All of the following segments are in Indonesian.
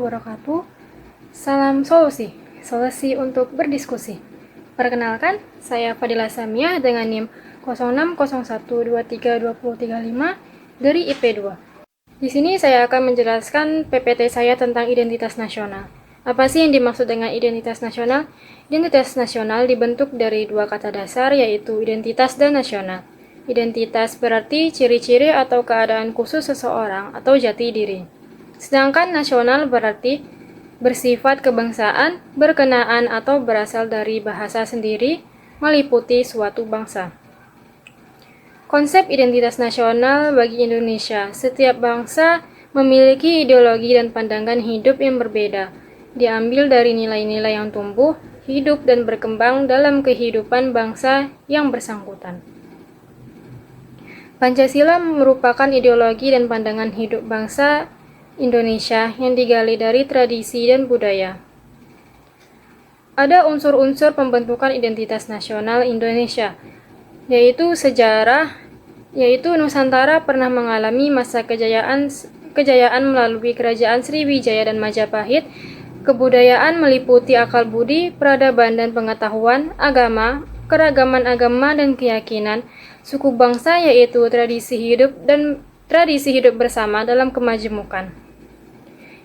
wabarakatuh. Salam solusi, solusi untuk berdiskusi. Perkenalkan, saya Fadila Samia dengan NIM 0601232035 dari IP2. Di sini saya akan menjelaskan PPT saya tentang identitas nasional. Apa sih yang dimaksud dengan identitas nasional? Identitas nasional dibentuk dari dua kata dasar, yaitu identitas dan nasional. Identitas berarti ciri-ciri atau keadaan khusus seseorang atau jati diri. Sedangkan nasional berarti bersifat kebangsaan, berkenaan atau berasal dari bahasa sendiri, meliputi suatu bangsa. Konsep identitas nasional bagi Indonesia, setiap bangsa memiliki ideologi dan pandangan hidup yang berbeda, diambil dari nilai-nilai yang tumbuh, hidup dan berkembang dalam kehidupan bangsa yang bersangkutan. Pancasila merupakan ideologi dan pandangan hidup bangsa Indonesia yang digali dari tradisi dan budaya. Ada unsur-unsur pembentukan identitas nasional Indonesia, yaitu sejarah, yaitu Nusantara pernah mengalami masa kejayaan melalui kerajaan Sriwijaya dan Majapahit. Kebudayaan meliputi akal budi, peradaban dan pengetahuan, agama, keragaman agama dan keyakinan, suku bangsa yaitu tradisi hidup bersama dalam kemajemukan.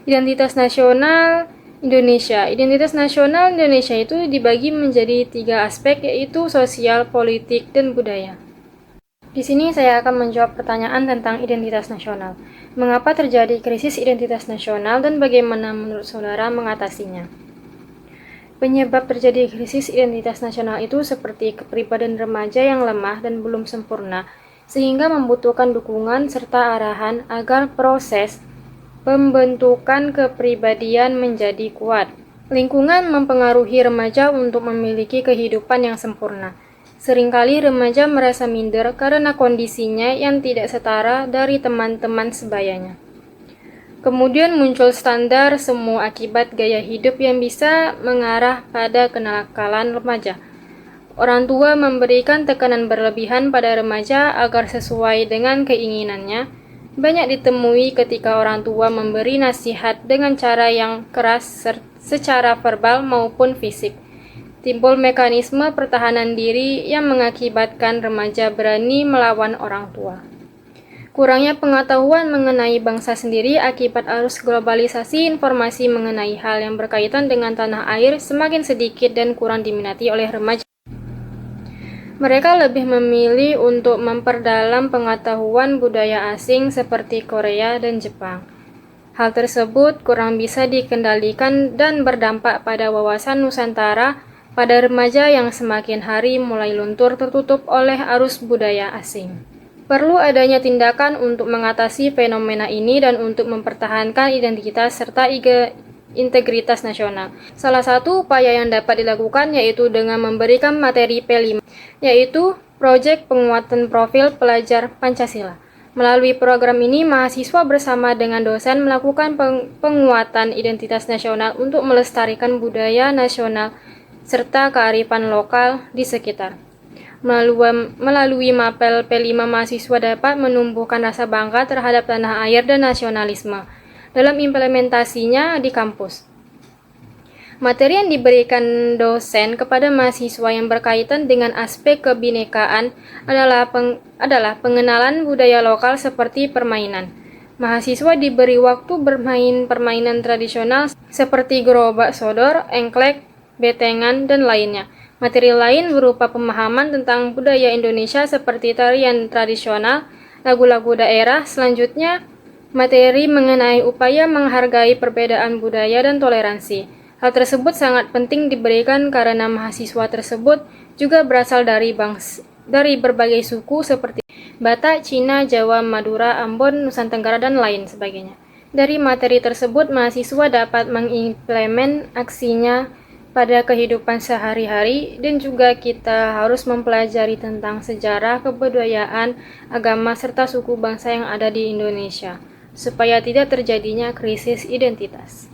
Identitas nasional Indonesia. Identitas nasional Indonesia itu dibagi menjadi 3 aspek, yaitu sosial, politik, dan budaya. Di sini saya akan menjawab pertanyaan tentang identitas nasional. Mengapa terjadi krisis identitas nasional dan bagaimana menurut saudara mengatasinya? Penyebab terjadi krisis identitas nasional itu seperti kepribadian remaja yang lemah dan belum sempurna, sehingga membutuhkan dukungan serta arahan agar proses pembentukan kepribadian menjadi kuat. Lingkungan mempengaruhi remaja untuk memiliki kehidupan yang sempurna. Seringkali remaja merasa minder karena kondisinya yang tidak setara dari teman-teman sebayanya. Kemudian muncul standar semu akibat gaya hidup yang bisa mengarah pada kenakalan remaja. Orang tua memberikan tekanan berlebihan pada remaja agar sesuai dengan keinginannya. Banyak ditemui ketika orang tua memberi nasihat dengan cara yang keras secara verbal maupun fisik. Timbul mekanisme pertahanan diri yang mengakibatkan remaja berani melawan orang tua. Kurangnya pengetahuan mengenai bangsa sendiri akibat arus globalisasi, informasi mengenai hal yang berkaitan dengan tanah air semakin sedikit dan kurang diminati oleh remaja. Mereka lebih memilih untuk memperdalam pengetahuan budaya asing seperti Korea dan Jepang. Hal tersebut kurang bisa dikendalikan dan berdampak pada wawasan Nusantara pada remaja yang semakin hari mulai luntur tertutup oleh arus budaya asing. Perlu adanya tindakan untuk mengatasi fenomena ini dan untuk mempertahankan identitas serta integritas nasional. Salah satu upaya yang dapat dilakukan yaitu dengan memberikan materi P5, yaitu Proyek Penguatan Profil Pelajar Pancasila. Melalui program ini, mahasiswa bersama dengan dosen melakukan penguatan identitas nasional untuk melestarikan budaya nasional serta kearifan lokal di sekitar. Melalui mapel P5, mahasiswa dapat menumbuhkan rasa bangga terhadap tanah air dan nasionalisme dalam implementasinya di kampus. Materi yang diberikan dosen kepada mahasiswa yang berkaitan dengan aspek kebinekaan adalah pengenalan budaya lokal seperti permainan. Mahasiswa diberi waktu bermain permainan tradisional seperti gerobak sodor, engklek, betengan, dan lainnya. Materi lain berupa pemahaman tentang budaya Indonesia seperti tarian tradisional, lagu-lagu daerah. Selanjutnya, materi mengenai upaya menghargai perbedaan budaya dan toleransi. Hal tersebut sangat penting diberikan karena mahasiswa tersebut juga berasal dari berbagai suku seperti Batak, Cina, Jawa, Madura, Ambon, Nusantara, dan lain sebagainya. Dari materi tersebut, mahasiswa dapat mengimplement aksinya pada kehidupan sehari-hari, dan juga kita harus mempelajari tentang sejarah, kebudayaan, agama, serta suku bangsa yang ada di Indonesia, supaya tidak terjadinya krisis identitas.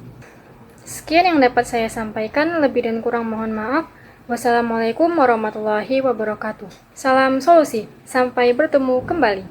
Sekian yang dapat saya sampaikan, lebih dan kurang mohon maaf. Wassalamualaikum warahmatullahi wabarakatuh. Salam solusi, sampai bertemu kembali.